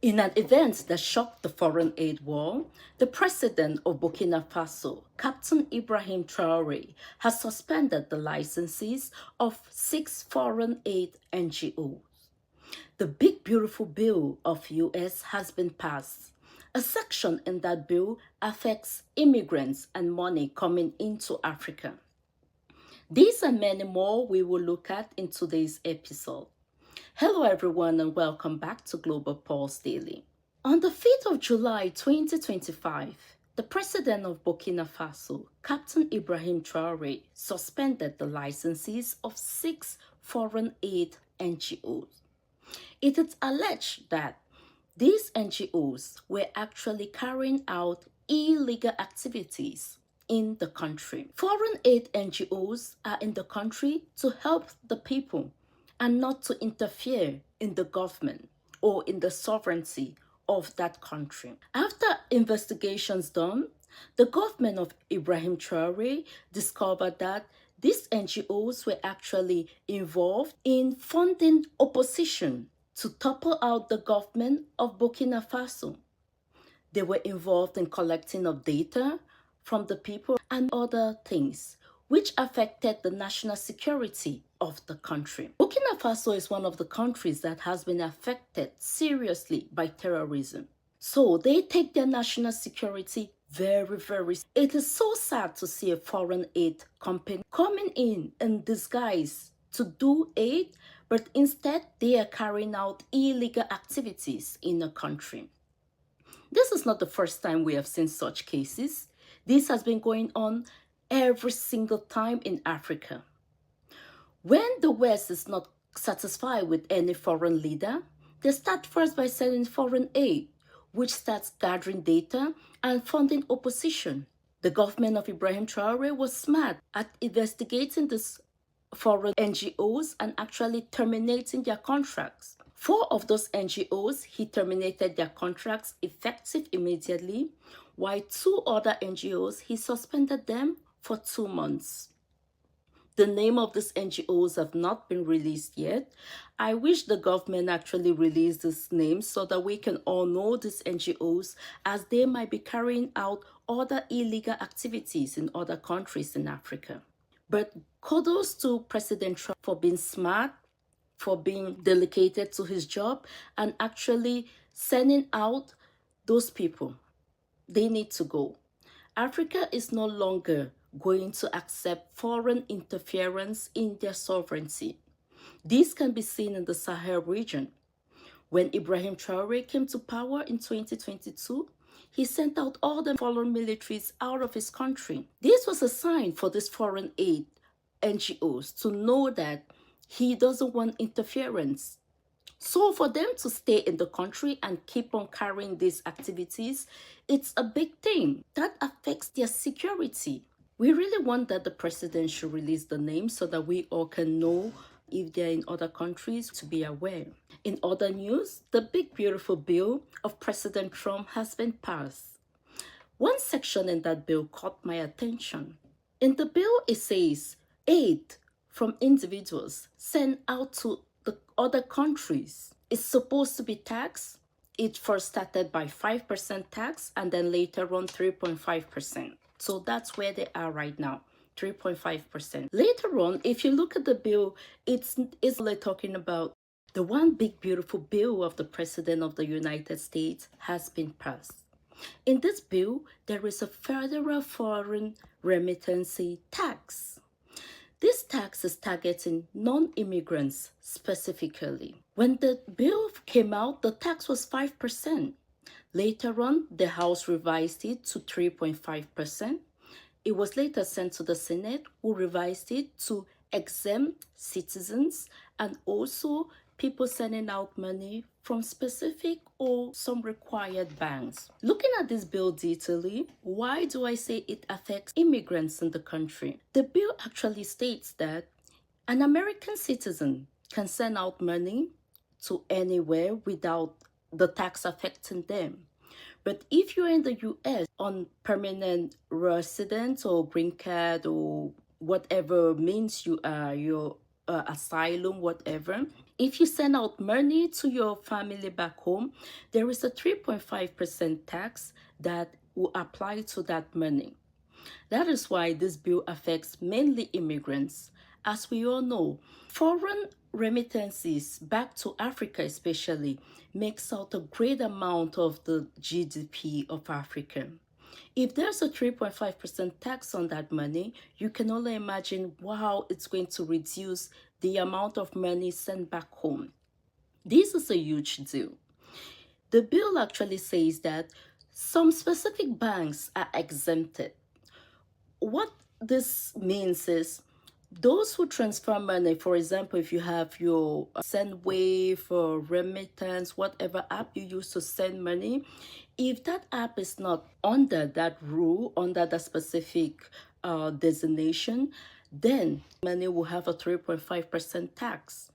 In an event that shocked the foreign aid world, the president of Burkina Faso, Captain Ibrahim Traoré, has suspended the licenses of 6 foreign aid NGOs. The Big Beautiful Bill of US has been passed. A section in that bill affects immigrants and money coming into Africa. These and many more we will look at in today's episode. Hello everyone and welcome back to Global Pulse Daily. On the 5th of July 2025, the president of Burkina Faso, Captain Ibrahim Traoré, suspended the licenses of 6 foreign aid NGOs. It is alleged that these NGOs were actually carrying out illegal activities in the country. Foreign aid NGOs are in the country to help the people and not to interfere in the government or in the sovereignty of that country. After investigations done, the government of Ibrahim Traoré discovered that these NGOs were actually involved in funding opposition to topple out the government of Burkina Faso. They were involved in collecting of data from the people and other things, which affected the national security of the country. Burkina Faso is one of the countries that has been affected seriously by terrorism. So they take their national security very seriously. It is so sad to see a foreign aid company coming in disguise to do aid, but instead they are carrying out illegal activities in the country. This is not the first time we have seen such cases. This has been going on every single time in Africa. When the West is not satisfied with any foreign leader, they start first by sending foreign aid, which starts gathering data and funding opposition. The government of Ibrahim Traoré was smart at investigating these foreign NGOs and actually terminating their contracts. 4 of those NGOs, he terminated their contracts effective immediately, while 2 other NGOs, he suspended them for 2 months. The name of these NGOs have not been released yet. I wish the government actually released this name so that we can all know these NGOs, as they might be carrying out other illegal activities in other countries in Africa. But kudos to President Trump for being smart, for being dedicated to his job, and actually sending out those people. They need to go. Africa is no longer going to accept foreign interference in their sovereignty. This can be seen in the Sahel region. When Ibrahim Traoré came to power in 2022, he sent out all the foreign militaries out of his country. This was a sign for these foreign aid NGOs to know that he doesn't want interference. So for them to stay in the country and keep on carrying these activities, it's a big thing. That affects their security. We really want that the president should release the names so that we all can know if they're in other countries, to be aware. In other news, the Big Beautiful Bill of President Trump has been passed. One section in that bill caught my attention. In the bill, it says aid from individuals sent out to the other countries is supposed to be taxed. It first started by 5% tax and then later on 3.5%. So that's where they are right now, 3.5%. Later on, if you look at the bill, it's like talking about the one big beautiful bill of the President of the United States has been passed. In this bill, there is a federal foreign remittance tax. This tax is targeting non-immigrants specifically. When the bill came out, the tax was 5%. Later on, the House revised it to 3.5%. It was later sent to the Senate, who revised it to exempt citizens and also people sending out money from specific or some required banks. Looking at this bill detailedly, why do I say it affects immigrants in the country? The bill actually states that an American citizen can send out money to anywhere without the tax affecting them. But if you're in the US on permanent residence or green card or whatever means you are, your asylum, whatever, If you send out money to your family back home, there is a 3.5% tax that will apply to that money. That is why this bill affects mainly immigrants. As we all know, foreign remittances back to Africa especially makes out a great amount of the GDP of Africa. If there's a 3.5% tax on that money, you can only imagine how it's going to reduce the amount of money sent back home. This is a huge deal. The bill actually says that some specific banks are exempted. What this means is those who transfer money, for example, if you have your SendWave or Remittance, whatever app you use to send money, if that app is not under that rule, under that specific designation, then money will have a 3.5% tax.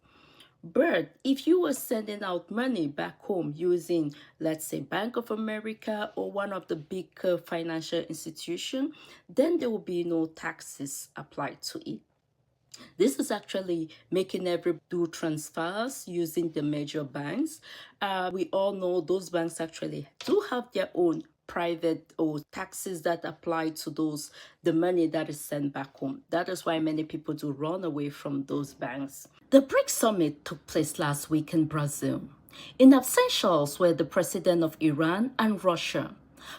But if you were sending out money back home using, let's say, Bank of America or one of the big financial institutions, then there will be no taxes applied to it. This is actually making everybody do transfers using the major banks. We all know those banks actually do have their own private or taxes that apply to the money that is sent back home. That is why many people do run away from those banks. The BRICS summit took place last week in Brazil. In absentials were the president of Iran and Russia.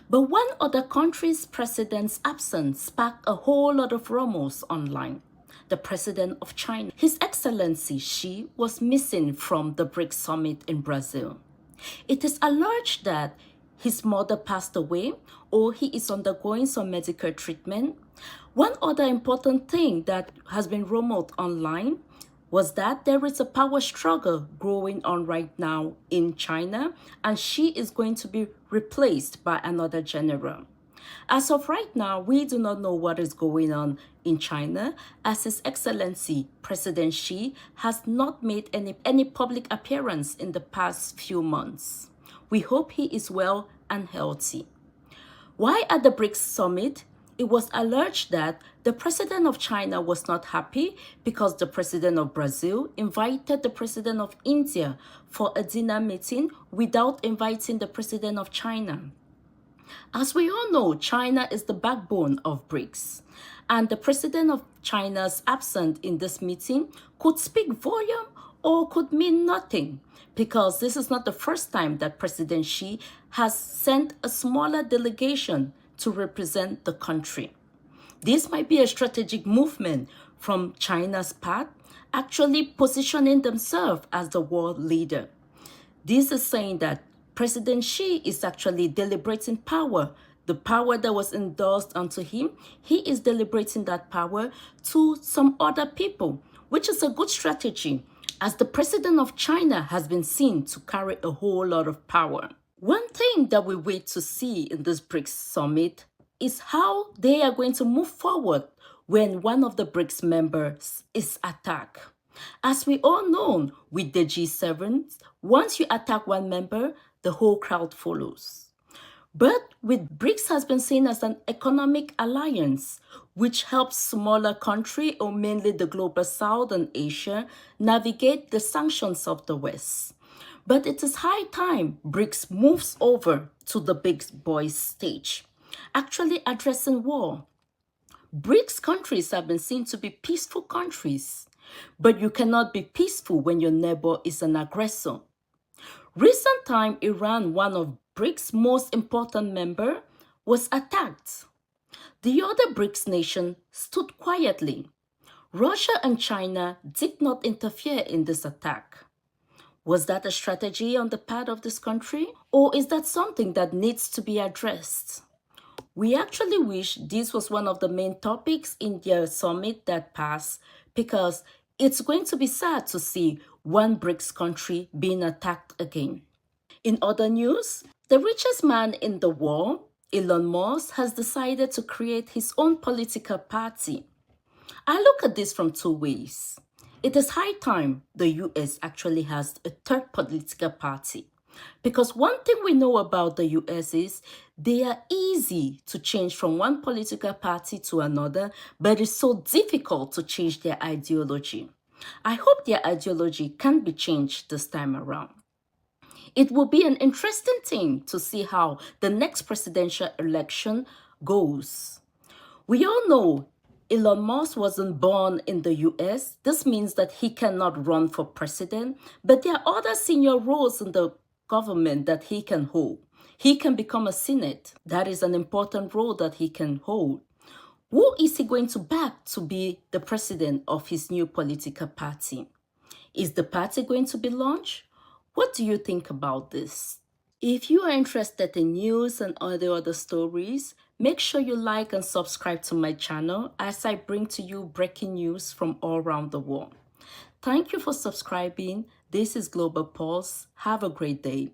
But one other country's president's absence sparked a whole lot of rumors online. The president of China, His Excellency Xi, was missing from the BRICS summit in Brazil. It is alleged that his mother passed away or he is undergoing some medical treatment. One other important thing that has been rumored online was that there is a power struggle going on right now in China, and Xi is going to be replaced by another general. As of right now, we do not know what is going on in China, as His Excellency President Xi has not made any public appearance in the past few months. We hope he is well and healthy. Why at the BRICS summit? It was alleged that the president of China was not happy because the president of Brazil invited the president of India for a dinner meeting without inviting the president of China. As we all know, China is the backbone of BRICS, and the president of China's absence in this meeting could speak volume or could mean nothing, because this is not the first time that President Xi has sent a smaller delegation to represent the country. This might be a strategic movement from China's part, actually positioning themselves as the world leader. This is saying that President Xi is actually deliberating power. The power that was endorsed unto him, he is deliberating that power to some other people, which is a good strategy, as the president of China has been seen to carry a whole lot of power. One thing that we wait to see in this BRICS summit is how they are going to move forward when one of the BRICS members is attacked. As we all know, with the G7, once you attack one member, the whole crowd follows. But with BRICS has been seen as an economic alliance, which helps smaller countries, or mainly the global South and Asia, navigate the sanctions of the West. But it is high time BRICS moves over to the big boys stage, actually addressing war. BRICS countries have been seen to be peaceful countries, but you cannot be peaceful when your neighbor is an aggressor. Recent time, Iran, one of BRICS' most important members, was attacked. The other BRICS nations stood quietly. Russia and China did not interfere in this attack. Was that a strategy on the part of this country? Or is that something that needs to be addressed? We actually wish this was one of the main topics in the summit that passed, because it's going to be sad to see one BRICS country being attacked again. In other news, the richest man in the world, Elon Musk, has decided to create his own political party. I look at this from two ways. It is high time the US actually has a third political party. Because one thing we know about the US is they are easy to change from one political party to another, but it's so difficult to change their ideology. I hope their ideology can be changed this time around. It will be an interesting thing to see how the next presidential election goes. We all know Elon Musk wasn't born in the US. This means that he cannot run for president, but there are other senior roles in the government that he can hold. He can become a senate. That is an important role that he can hold. Who is he going to back to be the president of his new political party? Is the party going to be launched? What do you think about this? If you are interested in news and other stories, make sure you like and subscribe to my channel as I bring to you breaking news from all around the world. Thank you for subscribing. This is Global Pulse. Have a great day.